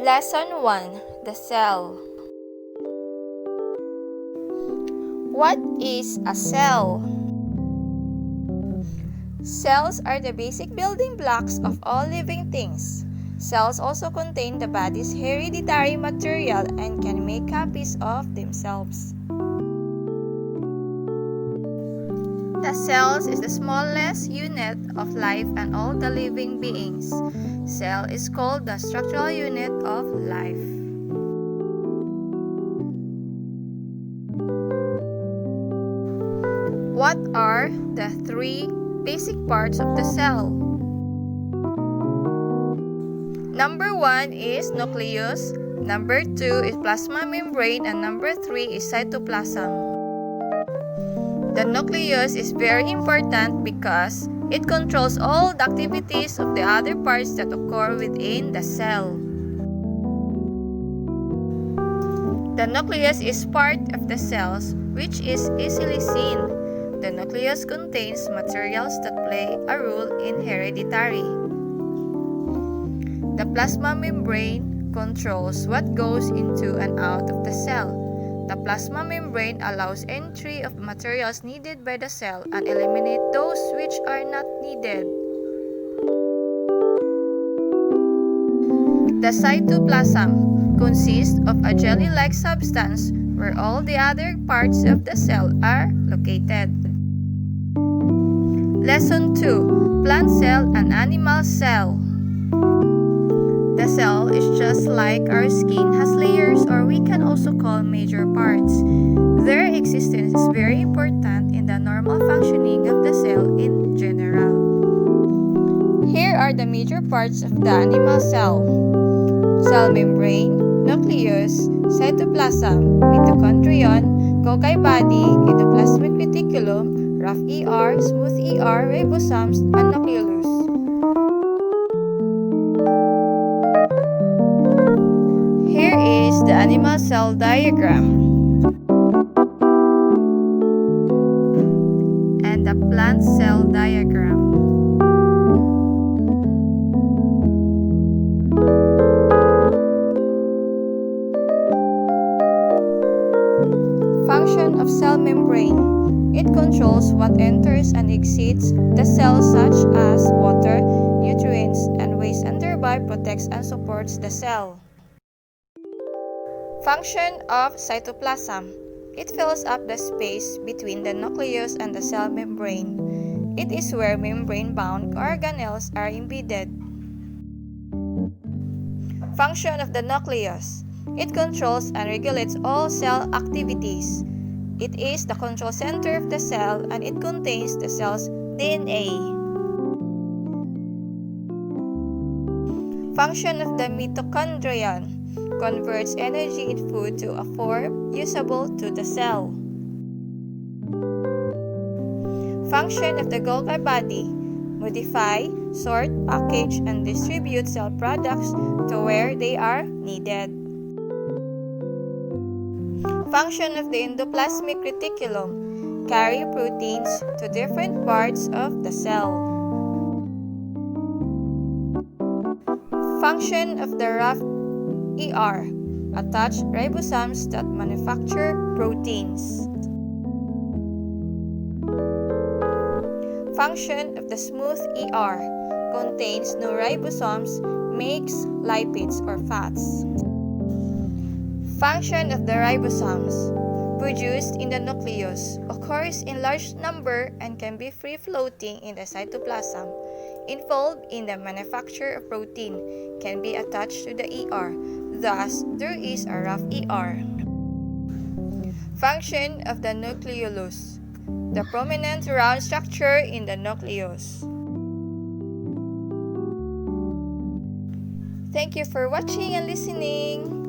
Lesson 1. The Cell. What is a cell? Cells are the basic building blocks of all living things. Cells also contain the body's hereditary material and can make copies of themselves. The cells is the smallest unit of life and all the living beings. Cell is called the structural unit of life. What are the three basic parts of the cell? Number 1 is nucleus, number 2 is plasma membrane, and number 3 is cytoplasm. The nucleus is very important because it controls all the activities of the other parts that occur within the cell. The nucleus is part of the cells which is easily seen. The nucleus contains materials that play a role in hereditary. The plasma membrane controls what goes into and out of the cell. The plasma membrane allows entry of materials needed by the cell and eliminate those which are not needed. The cytoplasm consists of a jelly-like substance where all the other parts of the cell are located. Lesson 2. Plant cell and animal cell. The cell is just like our skin has layers, or we can also call major parts. Their existence is very important in the normal functioning of the cell in general. Here are the major parts of the animal cell: cell membrane, nucleus, cytoplasm, mitochondrion, Golgi body, endoplasmic reticulum, rough ER, smooth ER, ribosomes, and nucleolus. Here is the animal cell diagram and the plant cell diagram. Function of cell membrane. It controls what enters and exits the cell, such as water, nutrients, and waste, and thereby protects and supports the cell. Function of cytoplasm. It fills up the space between the nucleus and the cell membrane. It is where membrane-bound organelles are embedded. Function of the nucleus. It controls and regulates all cell activities. It is the control center of the cell and it contains the cell's DNA. Function of the mitochondrion. Converts energy in food to a form usable to the cell. Function of the Golgi body. Modify, sort, package, and distribute cell products to where they are needed. Function of the endoplasmic reticulum. Carry proteins to different parts of the cell. Function of the rough ER. Attach ribosomes that manufacture proteins. Function of the smooth ER. Contains no ribosomes, makes lipids or fats. Function of the ribosomes. Produced in the nucleus, occurs in large number and can be free-floating in the cytoplasm. Involved in the manufacture of protein, can be attached to the ER. Thus, there is a rough ER. Function of the nucleolus. The prominent round structure in the nucleus. Thank you for watching and listening.